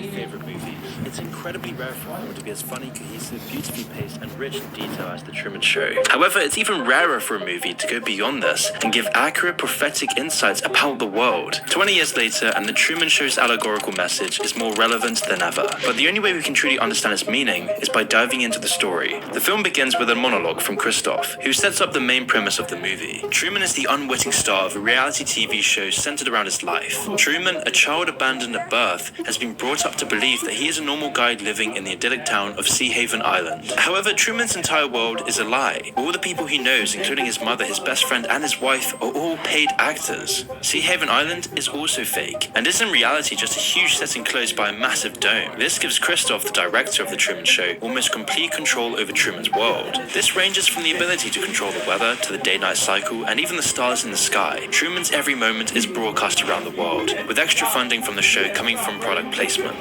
my favorite movies. It's incredibly rare for a film to be as funny, cohesive, beautifully paced, and rich in detail as The Truman Show. However, it's even rarer for a movie to go beyond this and give accurate prophetic insights about the world. 20 years later, and The Truman Show's allegorical message is more relevant than ever. But the only way we can truly understand its meaning is by diving into the story. The film begins with a monologue from Christoph, who sets up the main premise of the movie. Truman is the unwitting star of a reality TV show centered around his life. Truman, a child abandoned at birth, has been brought up to believe that he is a normal guy living in the idyllic town of Sea Haven Island. However, Truman's entire world is a lie. All the people he knows, including his mother, his best friend, and his wife, are all paid actors. Sea Haven Island is also fake, and is in reality just a huge set enclosed by a massive dome. This gives Christoph, the director of The Truman Show, almost complete control over Truman's world. This ranges from the ability to control the weather, to the day-night cycle, and even the stars in the sky. Truman's every moment is broadcast around the world, with extra funding from the show coming from product placement.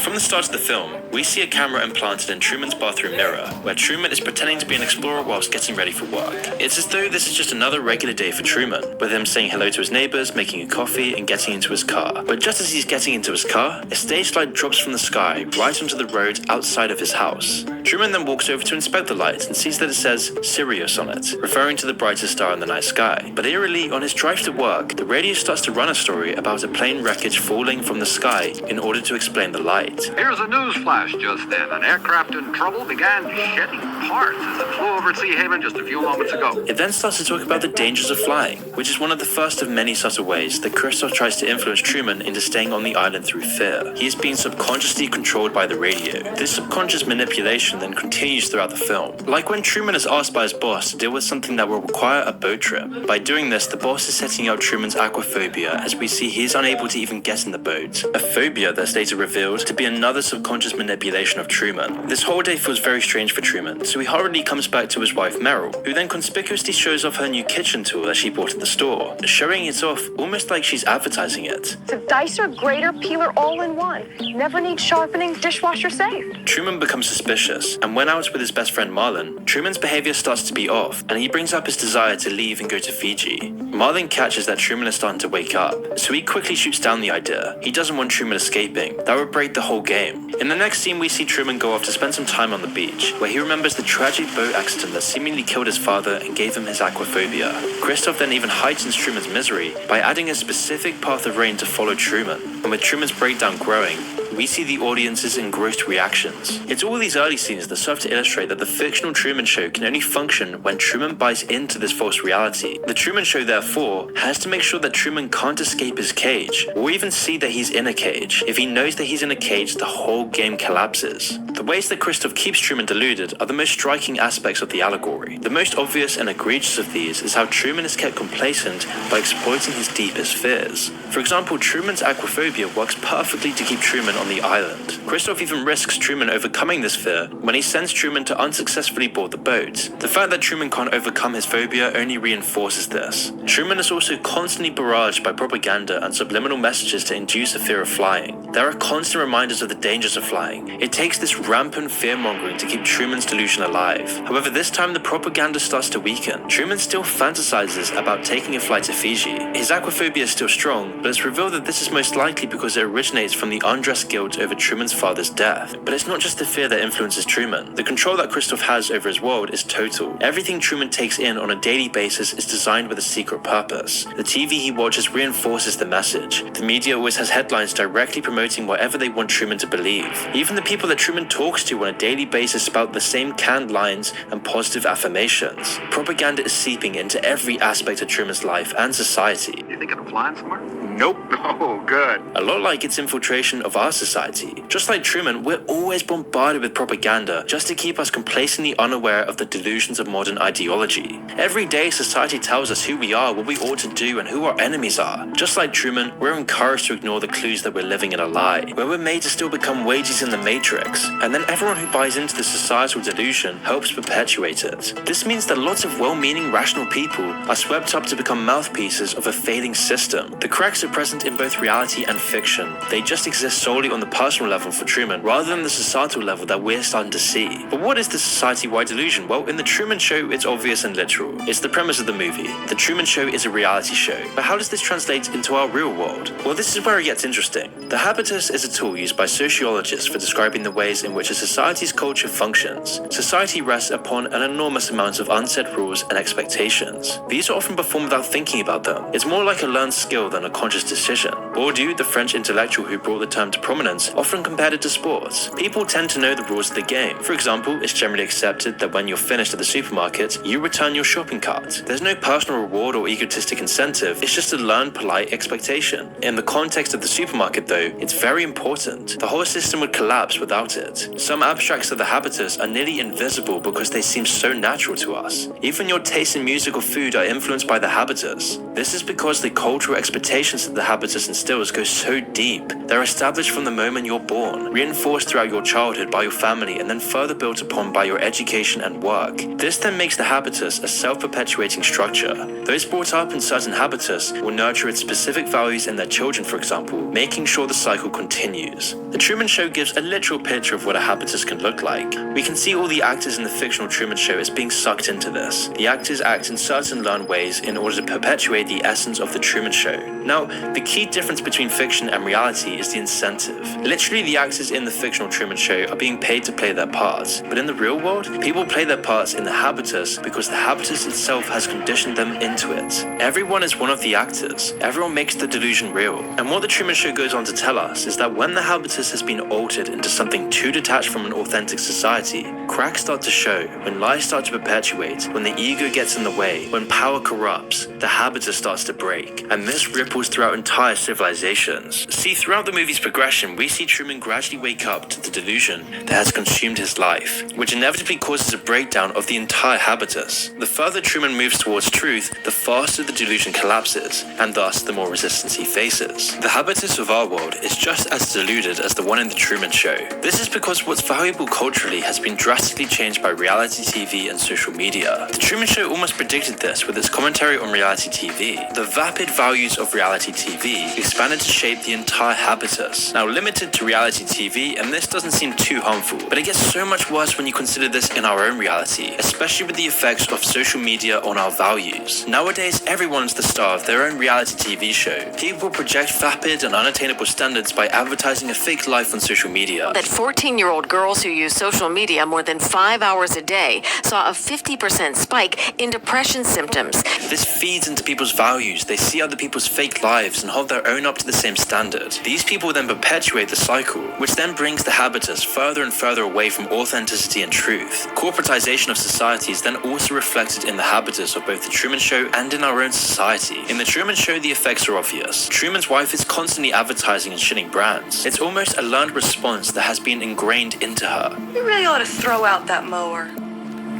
From the start of the film, we see a camera implanted in Truman's bathroom mirror, where Truman is pretending to be an explorer whilst getting ready for work. It's as though this is just another regular day for Truman, with him saying hello to his neighbors, making a coffee, and getting into his car. But just as he's getting into his car, a stage light drops from the sky right onto the road outside of his house. Truman then walks over to inspect the light and sees that it says Sirius on it, referring to the brightest star in the night sky. But eerily, on his drive to work, the radio starts to run a story about a plane wreckage falling from the sky in order to explain the light. Here's a news flash just then. An aircraft in trouble began shedding parts as it flew over Sea Haven just a few moments ago. It then starts to talk about the dangers of flying, which is one of the first of many subtle ways that Christoph tries to influence Truman into staying on the island through fear. He is being subconsciously controlled by the radio. This subconscious manipulation then continues throughout the film. Like when Truman is asked by his boss to deal with something that will require a boat trip. By doing this, the boss is setting out Truman's aquaphobia, as we see he is unable to even get in the boat. A phobia that's later revealed to be another subconscious manipulation of Truman. This whole day feels very strange for Truman, so he hurriedly comes back to his wife Meryl, who then conspicuously shows off her new kitchen tool that she bought at the store, showing it off almost like she's advertising it. It's a dicer, grater, peeler all in one. Never need sharpening, dishwasher safe. Truman becomes suspicious, and when out with his best friend Marlon, Truman's behavior starts to be off, and he brings up his desire to leave and go to Fiji. Marlon catches that Truman is starting to wake up, so he quickly shoots down the idea. He doesn't want Truman escaping. That would break the whole game. In the next scene, we see Truman go off to spend some time on the beach, where he remembers the tragic boat accident that seemingly killed his father and gave him his aquaphobia. Christoph then even heightens Truman's misery by adding a specific path of rain to follow Truman, and with Truman's breakdown growing, we see the audience's engrossed reactions. It's all these early scenes that serve to illustrate that the fictional Truman Show can only function when Truman buys into this false reality. The Truman Show, therefore, has to make sure that Truman can't escape his cage, or even see that he's in a cage. If he knows that he's in a cage, the whole game collapses. The ways that Christoph keeps Truman deluded are the most striking aspects of the allegory. The most obvious and egregious of these is how Truman is kept complacent by exploiting his deepest fears. For example, Truman's aquaphobia works perfectly to keep Truman on the island. Christoph even risks Truman overcoming this fear when he sends Truman to unsuccessfully board the boat. The fact that Truman can't overcome his phobia only reinforces this. Truman is also constantly barraged by propaganda and subliminal messages to induce a fear of flying. There are constant reminders of the dangers of flying. It takes this rampant fear-mongering to keep Truman's delusion alive. However, this time the propaganda starts to weaken. Truman still fantasizes about taking a flight to Fiji. His aquaphobia is still strong, but it's revealed that this is most likely because it originates from the undressed guilt over Truman's father's death. But it's not just the fear that influences Truman. The control that Christoph has over his world is total. Everything Truman takes in on a daily basis is designed with a secret purpose. The TV he watches reinforces the message. The media always has headlines directly promoting whatever they want Truman to believe. Even the people that Truman talks to on a daily basis spout the same canned lines and positive affirmations. Propaganda is seeping into every aspect of Truman's life and society. You thinking of flying somewhere? Nope. Oh, good. A lot like its infiltration of our society. Just like Truman, we're always bombarded with propaganda just to keep us complacently unaware of the delusions of modern ideology. Every day, society tells us who we are, what we ought to do, and who our enemies are. Just like Truman, we're encouraged to ignore the clues that we're living in a lie, where we're made to still become wages in the matrix, and then everyone who buys into the societal delusion helps perpetuate it. This means that lots of well-meaning, rational people are swept up to become mouthpieces of a failing system. The cracks are are present in both reality and fiction. They just exist solely on the personal level for Truman, rather than the societal level that we're starting to see. But what is the society-wide delusion? Well, in The Truman Show, it's obvious and literal. It's the premise of the movie. The Truman Show is a reality show. But how does this translate into our real world? Well, this is where it gets interesting. The habitus is a tool used by sociologists for describing the ways in which a society's culture functions. Society rests upon an enormous amount of unsaid rules and expectations. These are often performed without thinking about them. It's more like a learned skill than a conscious decision. Bourdieu, the French intellectual who brought the term to prominence, often compared it to sports. People tend to know the rules of the game. For example, it's generally accepted that when you're finished at the supermarket, you return your shopping cart. There's no personal reward or egotistic incentive, it's just a learned polite expectation. In the context of the supermarket though, it's very important. The whole system would collapse without it. Some abstracts of the habitus are nearly invisible because they seem so natural to us. Even your taste in music or food are influenced by the habitus. This is because the cultural expectations that the habitus instills go so deep. They're established from the moment you're born, reinforced throughout your childhood by your family, and then further built upon by your education and work. This then makes the habitus a self-perpetuating structure. Those brought up in certain habitus will nurture its specific values in their children, for example, making sure the cycle continues. The Truman Show gives a literal picture of what a habitus can look like. We can see all the actors in the fictional Truman Show as being sucked into this. The actors act in certain learned ways in order to perpetuate the essence of the Truman Show. Now, the key difference between fiction and reality is the incentive. Literally, the actors in the fictional Truman Show are being paid to play their parts, but in the real world, people play their parts in the habitus because the habitus itself has conditioned them into it. Everyone is one of the actors. Everyone makes the delusion real. And what the Truman Show goes on to tell us is that when the habitus has been altered into something too detached from an authentic society, cracks start to show, when lies start to perpetuate, when the ego gets in the way, when power corrupts, the habitus starts to break. And this ripples throughout entire civilizations. See, throughout the movie's progression, we see Truman gradually wake up to the delusion that has consumed his life, which inevitably causes a breakdown of the entire habitus. The further Truman moves towards truth, the faster the delusion collapses, and thus the more resistance he faces. The habitus of our world is just as deluded as the one in the Truman Show. This is because what's valuable culturally has been drastically changed by reality TV and social media. The Truman Show almost predicted this with its commentary on reality TV. The vapid values of reality TV expanded to shape the entire habitus. Now limited to reality TV, and this doesn't seem too harmful, but it gets so much worse when you consider this in our own reality, especially with the effects of social media on our values. Nowadays, everyone's the star of their own reality TV show. People project vapid and unattainable standards by advertising a fake life on social media. That 14-year-old girls who use social media more than 5 hours a day saw a 50% spike in depression symptoms. This feeds into people's values. They see other people's fake lives and hold their own up to the same standard. These people then perpetuate the cycle, which then brings the habitus further and further away from authenticity and truth. Corporatization of society is then also reflected in the habitus of both the Truman Show and in our own society. In the Truman Show, the effects are obvious. Truman's wife is constantly advertising and shitting brands. It's almost a learned response that has been ingrained into her. You really ought to throw out that mower.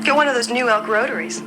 Get one of those new elk rotaries.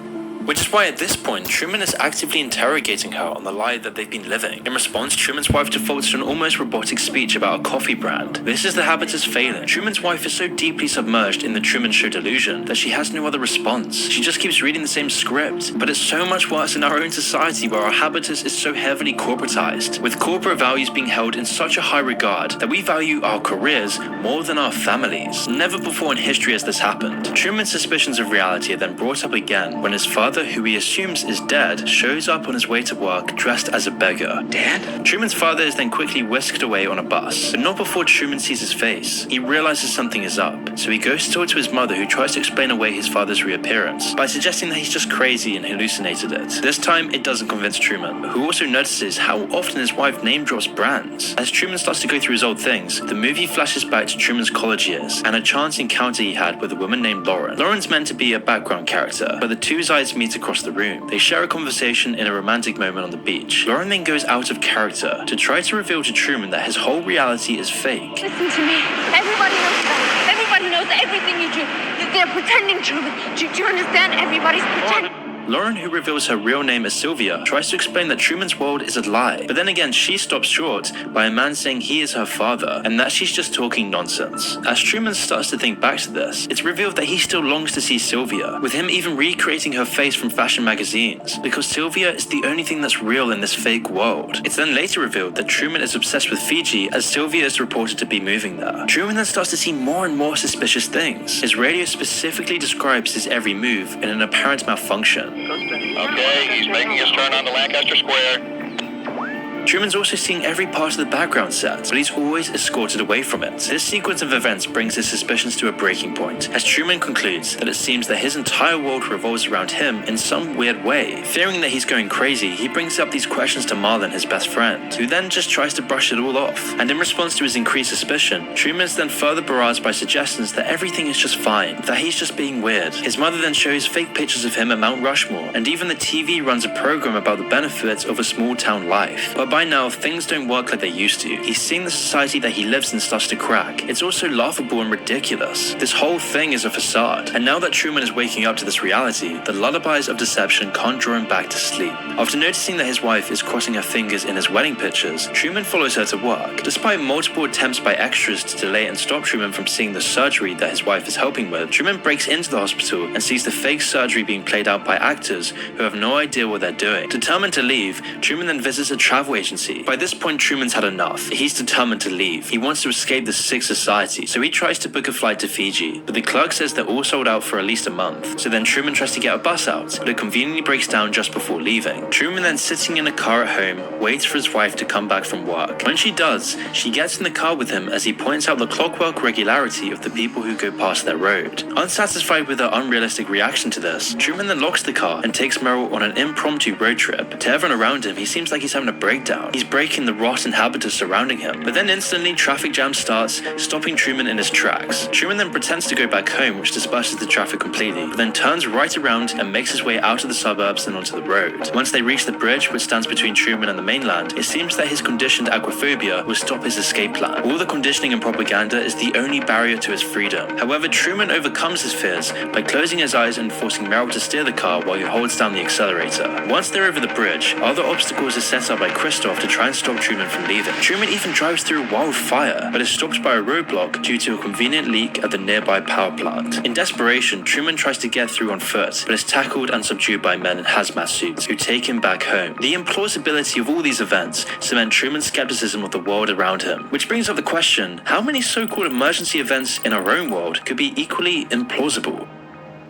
Which is why at this point, Truman is actively interrogating her on the lie that they've been living. In response, Truman's wife defaults to an almost robotic speech about a coffee brand. This is the habitus failing. Truman's wife is so deeply submerged in the Truman Show delusion that she has no other response. She just keeps reading the same script. But it's so much worse in our own society where our habitus is so heavily corporatized, with corporate values being held in such a high regard that we value our careers more than our families. Never before in history has this happened. Truman's suspicions of reality are then brought up again when his father, who he assumes is dead, shows up on his way to work dressed as a beggar. Dad? Truman's father is then quickly whisked away on a bus, but not before Truman sees his face. He realizes something is up, so he goes to talk to his mother, who tries to explain away his father's reappearance by suggesting that he's just crazy and hallucinated it. This time, it doesn't convince Truman, who also notices how often his wife name drops brands. As Truman starts to go through his old things, the movie flashes back to Truman's college years and a chance encounter he had with a woman named Lauren. Lauren's meant to be a background character, but the two sides meet across the room. They share a conversation in a romantic moment on the beach. Lauren then goes out of character to try to reveal to Truman that his whole reality is fake. Listen to me. Everybody knows that. Everybody knows everything you do. They're pretending, Truman. Do you understand? Everybody's pretending. Lauren, who reveals her real name as Sylvia, tries to explain that Truman's world is a lie, but then again she stops short by a man saying he is her father and that she's just talking nonsense. As Truman starts to think back to this, it's revealed that he still longs to see Sylvia, with him even recreating her face from fashion magazines, because Sylvia is the only thing that's real in this fake world. It's then later revealed that Truman is obsessed with Fiji, as Sylvia is reported to be moving there. Truman then starts to see more and more suspicious things. His radio specifically describes his every move in an apparent malfunction. Okay, he's making his turn onto Lancaster Square. Truman's also seeing every part of the background set, but he's always escorted away from it. This sequence of events brings his suspicions to a breaking point, as Truman concludes that it seems that his entire world revolves around him in some weird way. Fearing that he's going crazy, he brings up these questions to Marlon, his best friend, who then just tries to brush it all off. And in response to his increased suspicion, Truman's then further barraged by suggestions that everything is just fine, that he's just being weird. His mother then shows fake pictures of him at Mount Rushmore, and even the TV runs a program about the benefits of a small town life. But by now, things don't work like they used to. He's seeing the society that he lives in starts to crack. It's also laughable and ridiculous. This whole thing is a facade. And now that Truman is waking up to this reality, the lullabies of deception can't draw him back to sleep. After noticing that his wife is crossing her fingers in his wedding pictures, Truman follows her to work. Despite multiple attempts by extras to delay and stop Truman from seeing the surgery that his wife is helping with, Truman breaks into the hospital and sees the fake surgery being played out by actors who have no idea what they're doing. Determined to leave, Truman then visits a travel agency. By this point, Truman's had enough. He's determined to leave. He wants to escape this sick society, so he tries to book a flight to Fiji, but the clerk says they're all sold out for at least a month. So then Truman tries to get a bus out, but it conveniently breaks down just before leaving. Truman then, sitting in a car at home, waits for his wife to come back from work. When she does, she gets in the car with him as he points out the clockwork regularity of the people who go past their road. Unsatisfied with her unrealistic reaction to this, Truman then locks the car and takes Meryl on an impromptu road trip. To everyone around him, he seems like he's having a breakdown. He's breaking the rotten habitus surrounding him, but then instantly traffic jam starts, stopping Truman in his tracks. Truman then pretends to go back home, which disperses the traffic completely, but then turns right around and makes his way out of the suburbs and onto the road. Once they reach the bridge which stands between Truman and the mainland, it seems that his conditioned aquaphobia will stop his escape plan. All the conditioning and propaganda is the only barrier to his freedom. However, Truman overcomes his fears by closing his eyes and forcing Meryl to steer the car while he holds down the accelerator. Once they're over the bridge, other obstacles are set up by Christoph to try and stop Truman from leaving. Truman even drives through a wildfire, but is stopped by a roadblock due to a convenient leak at the nearby power plant. In desperation, Truman tries to get through on foot, but is tackled and subdued by men in hazmat suits who take him back home. The implausibility of all these events cement Truman's skepticism of the world around him, which brings up the question, how many so-called emergency events in our own world could be equally implausible?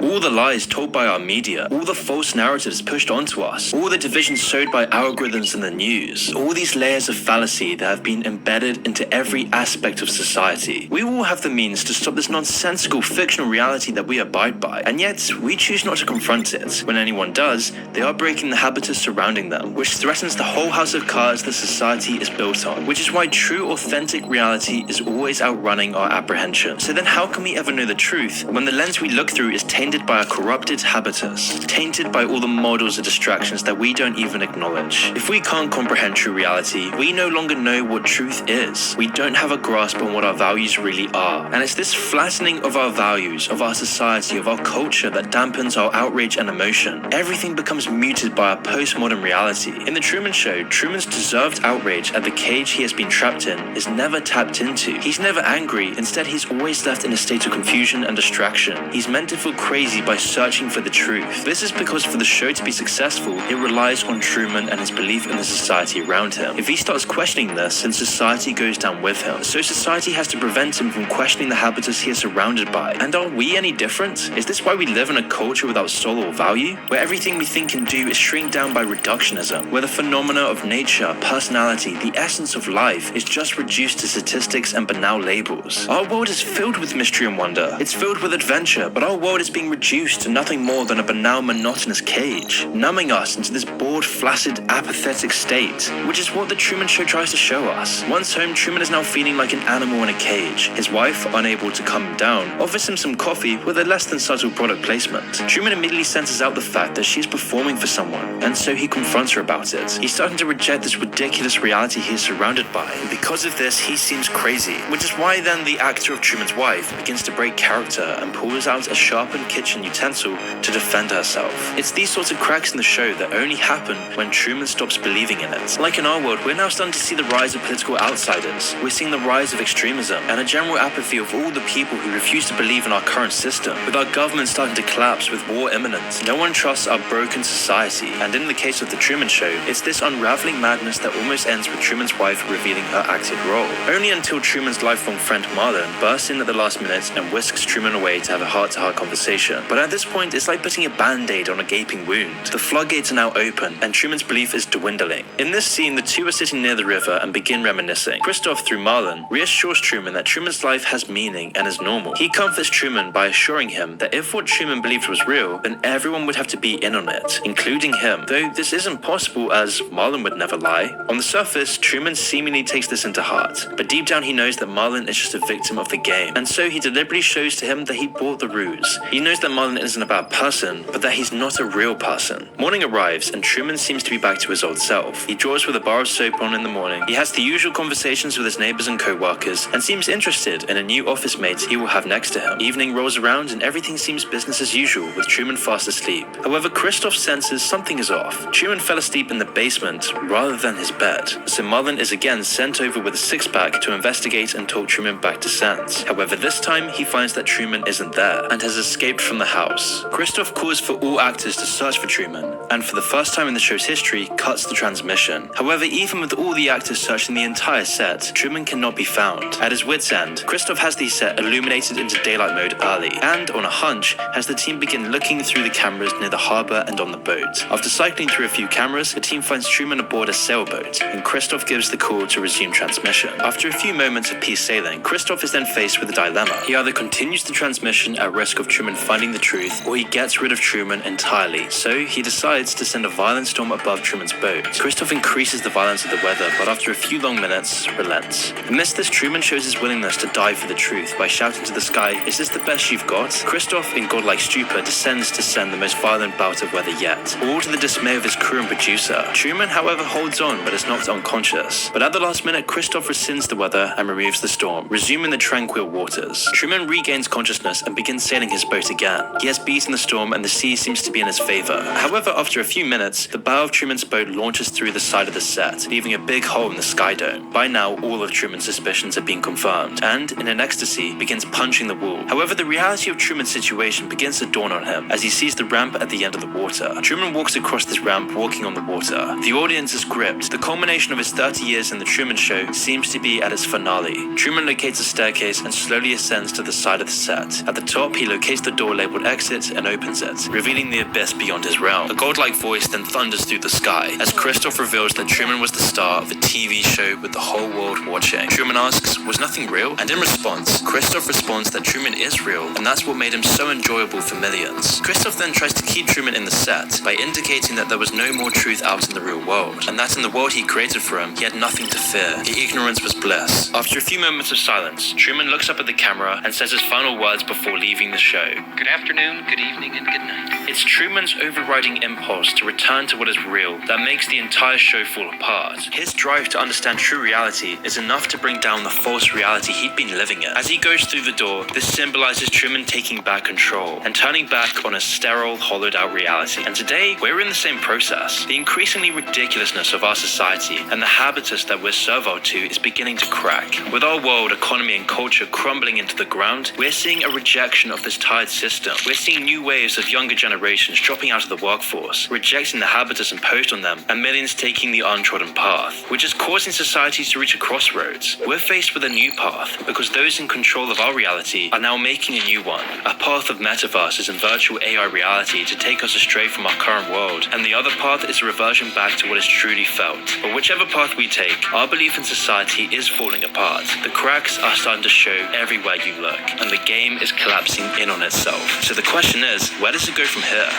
All the lies told by our media, all the false narratives pushed onto us, all the divisions sowed by algorithms in the news, all these layers of fallacy that have been embedded into every aspect of society. We all have the means to stop this nonsensical fictional reality that we abide by, and yet we choose not to confront it. When anyone does, they are breaking the habitus surrounding them, which threatens the whole house of cards that society is built on, which is why true authentic reality is always outrunning our apprehension. So then how can we ever know the truth when the lens we look through is tainted by a corrupted habitus, tainted by all the models of distractions that we don't even acknowledge? If we can't comprehend true reality, we no longer know what truth is. We don't have a grasp on what our values really are. And it's this flattening of our values, of our society, of our culture that dampens our outrage and emotion. Everything becomes muted by our postmodern reality. In The Truman Show, Truman's deserved outrage at the cage he has been trapped in is never tapped into. He's never angry, instead he's always left in a state of confusion and distraction. He's meant to feel crazy by searching for the truth. This is because for the show to be successful, it relies on Truman and his belief in the society around him. If he starts questioning this, then society goes down with him. So society has to prevent him from questioning the habitus he is surrounded by. And are we any different? Is this why we live in a culture without soul or value? Where everything we think and do is shrink down by reductionism, where the phenomena of nature, personality, the essence of life is just reduced to statistics and banal labels. Our world is filled with mystery and wonder. It's filled with adventure, but our world is being reduced to nothing more than a banal, monotonous cage, numbing us into this bored, flaccid, apathetic state, which is what The Truman Show tries to show us. Once home, Truman is now feeling like an animal in a cage. His wife, unable to calm him down, offers him some coffee with a less than subtle product placement. Truman immediately senses out the fact that she is performing for someone, and so he confronts her about it. He's starting to reject this ridiculous reality he is surrounded by, and because of this, he seems crazy, which is why then the actor of Truman's wife begins to break character and pulls out a sharpened kitchen utensil to defend herself. It's these sorts of cracks in the show that only happen when Truman stops believing in it. Like in our world, we're now starting to see the rise of political outsiders. We're seeing the rise of extremism and a general apathy of all the people who refuse to believe in our current system. With our government starting to collapse with war imminent, no one trusts our broken society. And in the case of The Truman Show, it's this unraveling madness that almost ends with Truman's wife revealing her acted role. Only until Truman's lifelong friend Marlon bursts in at the last minute and whisks Truman away to have a heart-to-heart conversation. But at this point, it's like putting a band-aid on a gaping wound. The floodgates are now open, and Truman's belief is dwindling. In this scene, the two are sitting near the river and begin reminiscing. Christoph, through Marlon, reassures Truman that Truman's life has meaning and is normal. He comforts Truman by assuring him that if what Truman believed was real, then everyone would have to be in on it, including him. Though this isn't possible, as Marlon would never lie. On the surface, Truman seemingly takes this into heart, but deep down he knows that Marlon is just a victim of the game, and so he deliberately shows to him that he bought the ruse. He knows that Marlon isn't a bad person, but that he's not a real person. Morning arrives, and Truman seems to be back to his old self. He draws with a bar of soap on in the morning. He has the usual conversations with his neighbors and co-workers, and seems interested in a new office mate he will have next to him. Evening rolls around, and everything seems business as usual, with Truman fast asleep. However, Christoph senses something is off. Truman fell asleep in the basement rather than his bed, so Marlon is again sent over with a six-pack to investigate and talk Truman back to sense. However, this time he finds that Truman isn't there and has escaped from the house. Christoph calls for all actors to search for Truman, and for the first time in the show's history, cuts the transmission. However, even with all the actors searching the entire set, Truman cannot be found. At his wit's end, Christoph has the set illuminated into daylight mode early, and on a hunch, has the team begin looking through the cameras near the harbor and on the boat. After cycling through a few cameras, the team finds Truman aboard a sailboat, and Christoph gives the call to resume transmission. After a few moments of peace sailing, Christoph is then faced with a dilemma. He either continues the transmission at risk of Truman finding the truth, or he gets rid of Truman entirely. So he decides to send a violent storm above Truman's boat. Christoph increases the violence of the weather, but after a few long minutes, relents. Amidst this, Truman shows his willingness to die for the truth by shouting to the sky, "Is this the best you've got?" Christoph, in godlike stupor, descends to send the most violent bout of weather yet, all to the dismay of his crew and producer. Truman, however, holds on but is knocked unconscious. But at the last minute, Christoph rescinds the weather and removes the storm, resuming the tranquil waters. Truman regains consciousness and begins sailing his boat again. He has beaten the storm and the sea seems to be in his favor. However, after a few minutes, the bow of Truman's boat launches through the side of the set, leaving a big hole in the sky dome. By now, all of Truman's suspicions have been confirmed, and, in an ecstasy, begins punching the wall. However, the reality of Truman's situation begins to dawn on him as he sees the ramp at the end of the water. Truman walks across this ramp, walking on the water. The audience is gripped. The culmination of his 30 years in The Truman Show seems to be at its finale. Truman locates a staircase and slowly ascends to the side of the set. At the top, he locates the door labeled exit and opens it, revealing the abyss beyond his realm. A godlike voice then thunders through the sky as Christoph reveals that Truman was the star of a TV show with the whole world watching. Truman asks, "Was nothing real?" And in response, Christoph responds that Truman is real, and that's what made him so enjoyable for millions. Christoph then tries to keep Truman in the set by indicating that there was no more truth out in the real world, and that in the world he created for him, he had nothing to fear. The ignorance was bliss. After a few moments of silence, Truman looks up at the camera and says his final words before leaving the show. Good afternoon, good evening, and good night. It's Truman's overriding impulse to return to what is real that makes the entire show fall apart. His drive to understand true reality is enough to bring down the false reality he'd been living in. As he goes through the door, this symbolizes Truman taking back control and turning back on a sterile, hollowed-out reality. And today, we're in the same process. The increasingly ridiculousness of our society and the habitus that we're servile to is beginning to crack. With our world, economy, and culture crumbling into the ground, we're seeing a rejection of this tired system. We're seeing new waves of younger generations dropping out of the workforce, rejecting the habitus imposed on them, and millions taking the untrodden path, which is causing societies to reach a crossroads. We're faced with a new path because those in control of our reality are now making a new one, a path of metaverses and virtual AI reality to take us astray from our current world, and the other path is a reversion back to what is truly felt. But whichever path we take, our belief in society is falling apart. The cracks are starting to show everywhere you look, and the game is collapsing in on itself. So the question is, where does it go from here?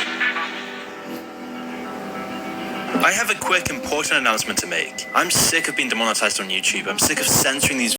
I have a quick important announcement to make. I'm sick of being demonetized on YouTube. I'm sick of censoring these